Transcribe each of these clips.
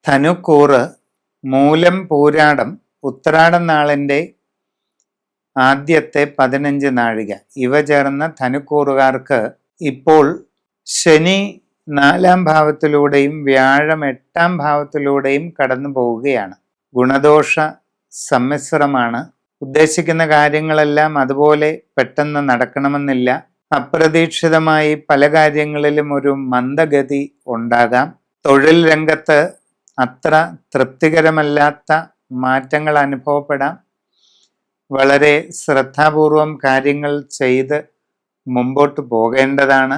ധനുക്കൂറ്, മൂലം, പൂരാടം, ഉത്രാടം നാളിൻ്റെ ആദ്യത്തെ 15 നാഴിക ഇവ ചേർന്ന ധനുക്കൂറുകാർക്ക് ഇപ്പോൾ ശനി 4-ാം ഭാവത്തിലൂടെയും വ്യാഴം 8-ാം ഭാവത്തിലൂടെയും കടന്നു പോവുകയാണ്. ഗുണദോഷ സമ്മിശ്രമാണ്. ഉദ്ദേശിക്കുന്ന കാര്യങ്ങളെല്ലാം അതുപോലെ പെട്ടെന്ന് നടക്കണമെന്നില്ല. അപ്രതീക്ഷിതമായി പല കാര്യങ്ങളിലും ഒരു മന്ദഗതി ഉണ്ടാകാം. തൊഴിൽ രംഗത്ത് അത്ര തൃപ്തികരമല്ലാത്ത മാറ്റങ്ങൾ അനുഭവപ്പെടാം. വളരെ ശ്രദ്ധാപൂർവം കാര്യങ്ങൾ ചെയ്ത് മുമ്പോട്ട് പോകേണ്ടതാണ്.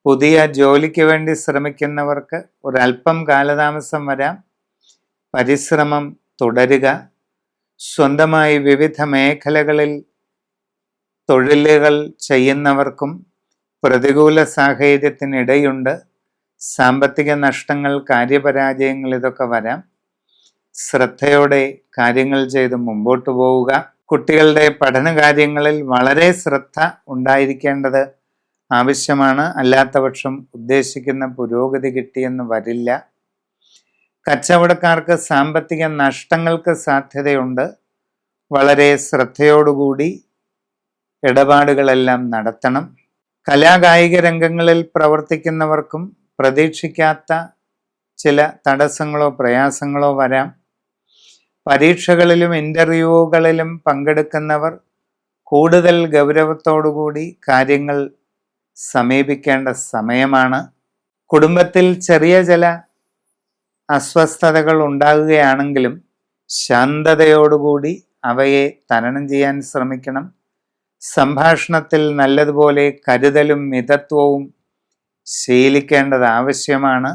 പുതിയ ജോലിക്ക് വേണ്ടി ശ്രമിക്കുന്നവർക്ക് ഒരല്പം കാലതാമസം വരാം. പരിശ്രമം തുടരുക. സ്വന്തമായി വിവിധ മേഖലകളിൽ തൊഴിലുകൾ ചെയ്യുന്നവർക്കും പ്രതികൂല സാഹചര്യത്തിനിടയുണ്ട്. സാമ്പത്തിക നഷ്ടങ്ങൾ, കാര്യപരാജയങ്ങൾ ഇതൊക്കെ വരാം. ശ്രദ്ധയോടെ കാര്യങ്ങൾ ചെയ്ത് മുമ്പോട്ട് പോവുക. കുട്ടികളുടെ പഠന കാര്യങ്ങളിൽ വളരെ ശ്രദ്ധ ഉണ്ടായിരിക്കേണ്ടത് ആവശ്യമാണ്. അല്ലാത്തപക്ഷം ഉദ്ദേശിക്കുന്ന പുരോഗതി കിട്ടിയെന്ന് വരില്ല. കച്ചവടക്കാർക്ക് സാമ്പത്തിക നഷ്ടങ്ങൾക്ക് സാധ്യതയുണ്ട്. വളരെ ശ്രദ്ധയോടുകൂടി ഇടപാടുകളെല്ലാം നടത്തണം. കലാകായിക രംഗങ്ങളിൽ പ്രവർത്തിക്കുന്നവർക്കും പ്രതീക്ഷിക്കാത്ത ചില തടസ്സങ്ങളോ പ്രയാസങ്ങളോ വരാം. പരീക്ഷകളിലും ഇൻ്റർവ്യൂകളിലും പങ്കെടുക്കുന്നവർ കൂടുതൽ ഗൗരവത്തോടുകൂടി കാര്യങ്ങൾ സമീപിക്കേണ്ട സമയമാണ്. കുടുംബത്തിൽ ചെറിയ ചില അസ്വസ്ഥതകൾ ഉണ്ടാകുകയാണെങ്കിലും ശാന്തതയോടുകൂടി അവയെ തരണം ചെയ്യാൻ ശ്രമിക്കണം. സംഭാഷണത്തിൽ നല്ലതുപോലെ കരുതലും മിതത്വവും ശീലിക്കേണ്ടത് ആവശ്യമാണ്.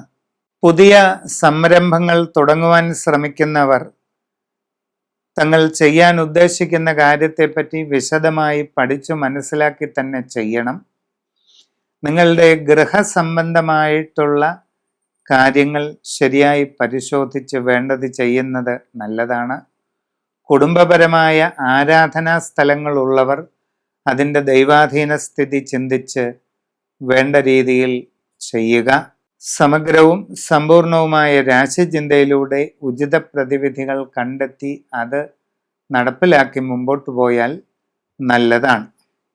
പുതിയ സംരംഭങ്ങൾ തുടങ്ങുവാൻ ശ്രമിക്കുന്നവർ തങ്ങൾ ചെയ്യാൻ ഉദ്ദേശിക്കുന്ന കാര്യത്തെപ്പറ്റി വിശദമായി പഠിച്ചു മനസ്സിലാക്കി തന്നെ ചെയ്യണം. നിങ്ങളുടെ ഗൃഹസംബന്ധമായിട്ടുള്ള കാര്യങ്ങൾ ശരിയായി പരിശോധിച്ച് വേണ്ടത് ചെയ്യുന്നത് നല്ലതാണ്. കുടുംബപരമായ ആരാധനാ സ്ഥലങ്ങളുള്ളവർ അതിൻ്റെ ദൈവാധീന സ്ഥിതി ചിന്തിച്ച് വേണ്ട രീതിയിൽ ചെയ്യുക. സമഗ്രവും സമ്പൂർണവുമായ രാശിചിന്തയിലൂടെ ഉചിത പ്രതിവിധികൾ കണ്ടെത്തി അത് നടപ്പിലാക്കി മുമ്പോട്ട് പോയാൽ നല്ലതാണ്.